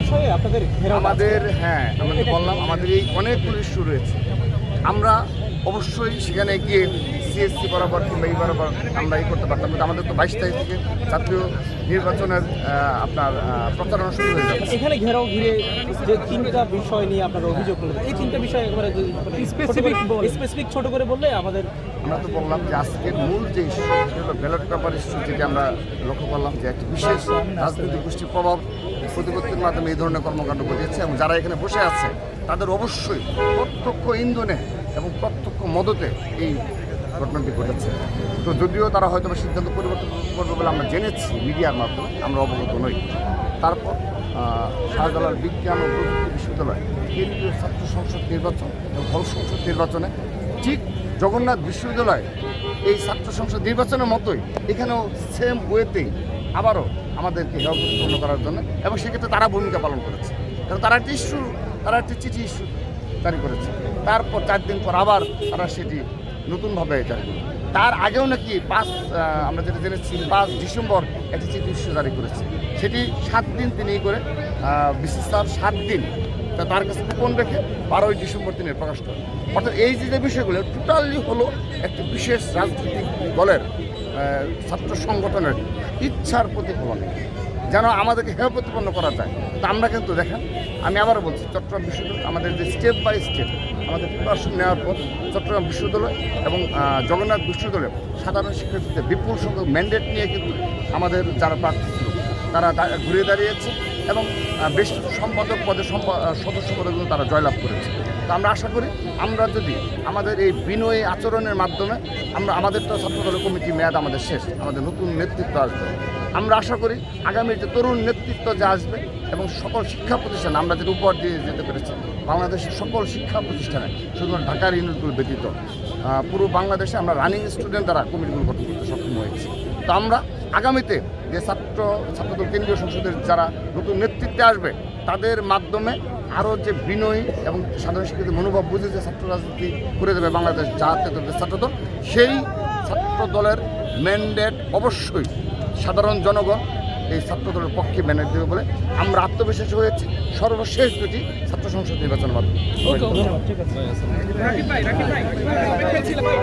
বিষয়ে আপনাদের আমাদের আমরা বললাম আমাদের এই অনেকগুলো ইস্যু রয়েছে। আমরা অবশ্যই সেখানে গিয়ে সিএসসি বরাবর কিংবা এই বরাবর আমরা করতে পারতাম, কিন্তু আমাদের তো 22 তারিখ থেকে জাতীয় নির্বাচনের আপনার প্রচারণা শুরু হয়ে যাবে। এখানে ঘেরাও ঘিরে যে 3টা বিষয় নিয়ে আপনারা অভিযোগ করলেন, এই 3টা বিষয় একেবারে স্পেসিফিক ছোট করে বললে আমাদের। আমরা তো বললাম যে আজকের মূল যে ইস্যু হলো ব্যালট পেপার ইস্যু, যেটি আমরা লক্ষ্য করলাম যে একটি বিশেষ রাজনৈতিক গোষ্ঠীর প্রভাব প্রতিপত্তির মাধ্যমে এই ধরনের কর্মকাণ্ড ঘটিয়েছে, এবং যারা এখানে বসে আছে তাদের অবশ্যই প্রত্যক্ষ ইন্ধনে এবং প্রত্যক্ষ মদতে এই ঘটনাটি ঘটেছে। তো যদিও তারা হয়তো সিদ্ধান্ত পরিবর্তন করবে বলে আমরা জেনেছি মিডিয়ার মাধ্যমে, আমরা অবগত নই। তারপর শাহজালাল বিজ্ঞান ও প্রযুক্তি বিশ্ববিদ্যালয় কেন্দ্রীয় ছাত্র সংসদ নির্বাচন এবং হল সংসদ নির্বাচনে ঠিক জগন্নাথ বিশ্ববিদ্যালয় এই ছাত্র সংসদ নির্বাচনের মতোই এখানেও সেম ওয়েতেই আবারও আমাদেরকে হেয় প্রতিপন্ন করার জন্য, এবং সেক্ষেত্রে তারা ভূমিকা পালন করেছে। কারণ তারা একটি চিঠি ইস্যু জারি করেছে, তারপর 4 দিন পর আবার তারা সেটি নতুনভাবে জারি করে। তার আগেও নাকি আমরা যেটা জেনেছি 5 ডিসেম্বর একটি চিঠি ইস্যু জারি করেছে, সেটি 7 দিন তিনি করে বিসিস স্যার 7 দিন তার কাছে গোপন রেখে 12ই ডিসেম্বর তিনি প্রকাশ করেন। অর্থাৎ এই যে বিষয়গুলো টোটালি হলো একটি বিশেষ রাজনৈতিক দলের ছাত্র সংগঠনের ইচ্ছার প্রতিফলন, যেন আমাদেরকে হেয় প্রতিপন্ন করা যায়। তো আমরা কিন্তু দেখেন, আমি আবারও বলছি, চট্টগ্রাম বিশ্ববিদ্যালয় আমাদের যে স্টেপ বাই স্টেপ আমাদের প্রিপারেশন নেওয়ার পর চট্টগ্রাম বিশ্ববিদ্যালয় এবং জগন্নাথ বিশ্ববিদ্যালয় সাধারণ শিক্ষার্থীদের বিপুল সংখ্যক ম্যান্ডেট নিয়ে কিন্তু আমাদের যারা প্রার্থী ছিল তারা ঘুরে দাঁড়িয়েছে, এবং বেশ কিছু সম্পাদক পদে সদস্য পদে কিন্তু তারা জয়লাভ করেছে। তো আমরা আশা করি আমরা যদি আমাদের এই বিনয়ী আচরণের মাধ্যমে আমাদের তো ছাত্রদলের কমিটি মেয়াদ আমাদের শেষ, আমাদের নতুন নেতৃত্ব আসবে। আমরা আশা করি আগামী যে তরুণ নেতৃত্ব যে আসবে এবং সকল শিক্ষা প্রতিষ্ঠান আমরা যেটা উপহার দিয়ে যেতে পেরেছি, বাংলাদেশের সকল শিক্ষা প্রতিষ্ঠানে শুধুমাত্র ঢাকার ইউনিটগুলো ব্যতীত পুরো বাংলাদেশে আমরা রানিং স্টুডেন্ট দ্বারা কমিটিগুলো গঠন করতে সক্ষম হয়েছি। তো আমরা আগামীতে যে ছাত্রদল কেন্দ্রীয় সংসদের যারা নতুন নেতৃত্বে আসবে তাদের মাধ্যমে আরও যে বিনয়ী এবং সাধারণ শিক্ষার্থীর মনোভাব বুঝে যে ছাত্র রাজনীতি করে দেবে বাংলাদেশ জাতীয়তাবাদী ছাত্রদল, সেই ছাত্রদলের ম্যান্ডেট অবশ্যই সাধারণ জনগণ এই ছাত্রদলের পক্ষে ম্যান্ডেট দেবে বলে আমরা আত্মবিশ্বাসী হয়েছি। সর্বশেষ দুটি ছাত্র সংসদ নির্বাচনের মাধ্যমে।